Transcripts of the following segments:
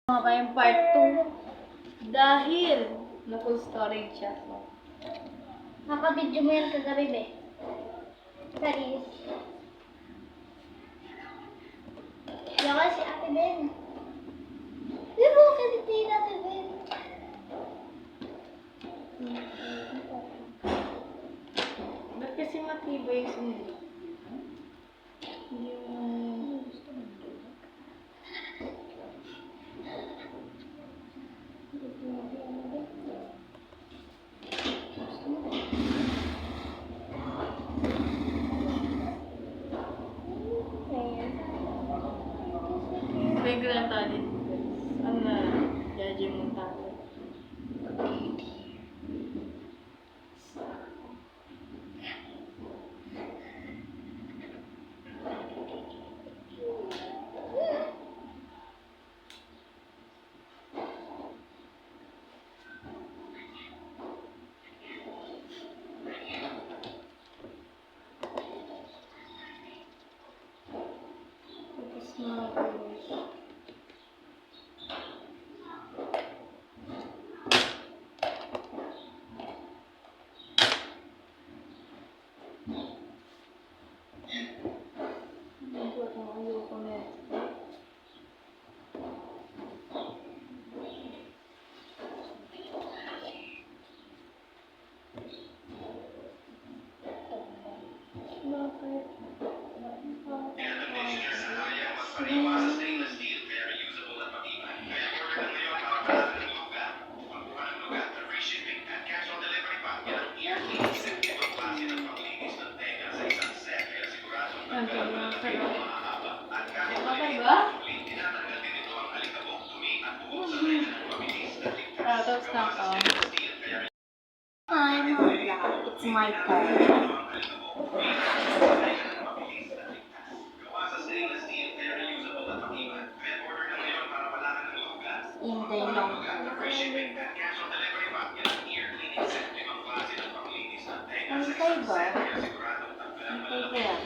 Mga pa yung part 2. Dahil na full storage siya. Nakabidyo mo yan kagabi, be. Paris. Yawa si Ate Ben. Pero, kasi Ate Ben. Ba't kasi matibay yung sundi? Yung... May granatali. Ano na, judging mo tayo. Tapos mga colors. Ayoko na. Bakit? Okay ba? Tapos na ako. Hi, Mama. It's my turn. Hintay lang. Hintay ba? Hintay ko yan.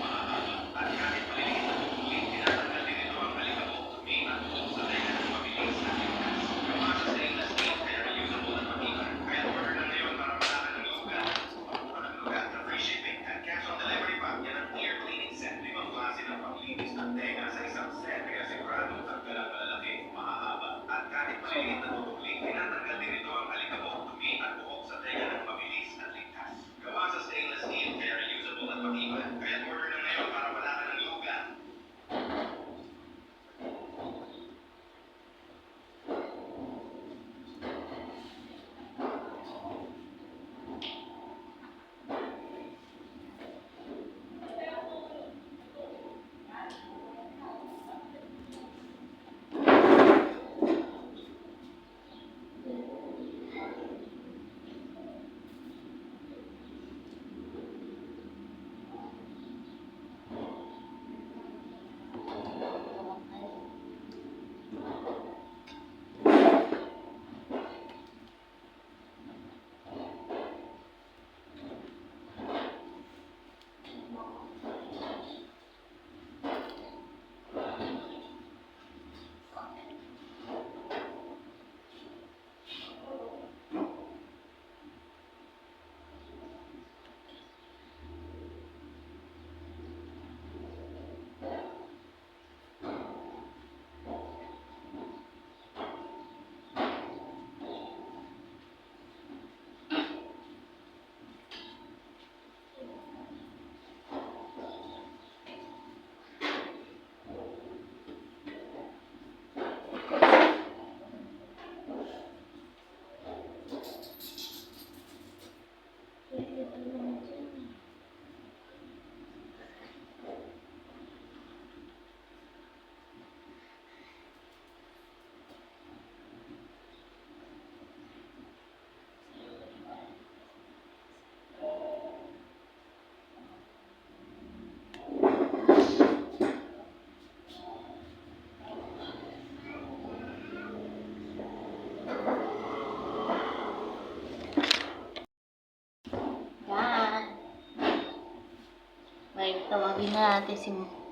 Tawagin na natin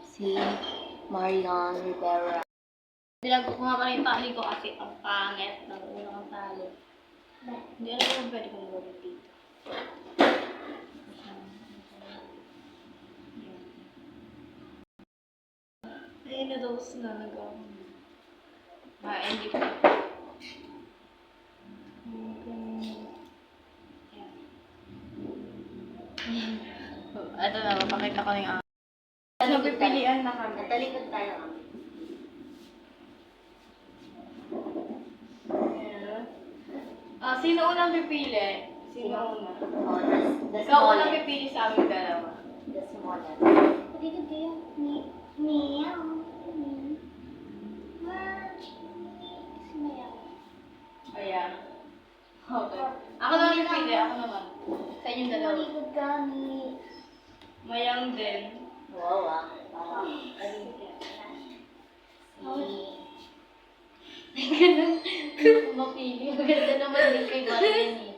si Marian Rivera. Pinagkukuha pa rin yung tali ko kasi ang pangit ng unang tali. Hindi alam kung pwede kong gawin dito. Ayun na daw na nag-ako. Hindi pa. Ito na, mapakita ko na yung napipilian na kami. Natalikod tayo. Sino unang pipili? Sino una? Oh, the Ikaw unang smallest. pipili sa amin dalawa. The smallest. Talikod kayo. Meow. Ayan. Okay. Ako naman pipili, ako naman. Sa inyong dalawa. Talikod kami. Mayang din. Wow, ah. Mapili. Maganda naman din kay Marian eh.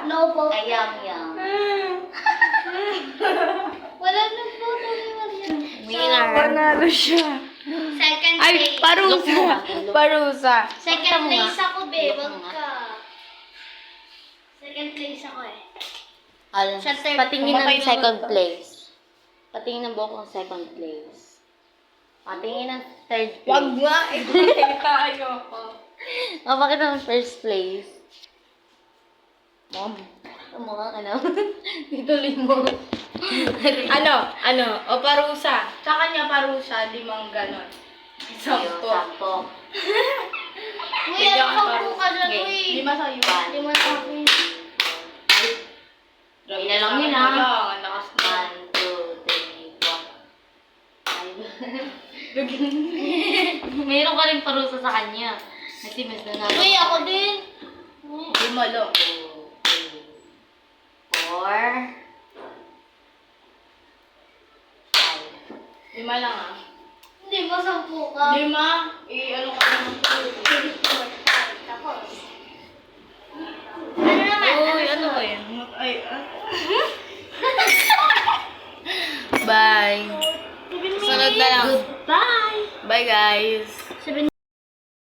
No po. Ayam-yam. Wala na po ni Marian. Winner. Panalo siya. Second Ay, place. parusa. Parusa. Second mo place nga. ako, babe. Look Wag mo nga. ka. Second place ako eh. Alam, Siya third. patingin Kumakay ng na second ba? place. Patingin ng buhok ng second place. Patingin ng third place. Wag nga. Ikumakita ayoko. Bakit ang first place? Mom, ang mukha ka na. Ituloy mo. Ano? O parusa. Sa kanya parusa, 5 ganon. Ayun, 10. sampo. Uy, Bigyan ano ka ka po ka dyan, uy? 5 sa'yo. Lima sa akin. Grabe na lang yun, ha? Ang lakas na. 1, 2, 3, 4. Meron ka rin parusa sa kanya. Kasi mas na naman. Uy, ako din. 5 lang. 4, 5. 5 lang ah. Hindi mo 10 ka. 5? Ano ka naman? Tapos. Ano naman? Uy, ano ba yan? Ay, Bye. Sunod na lang. Goodbye. Bye guys.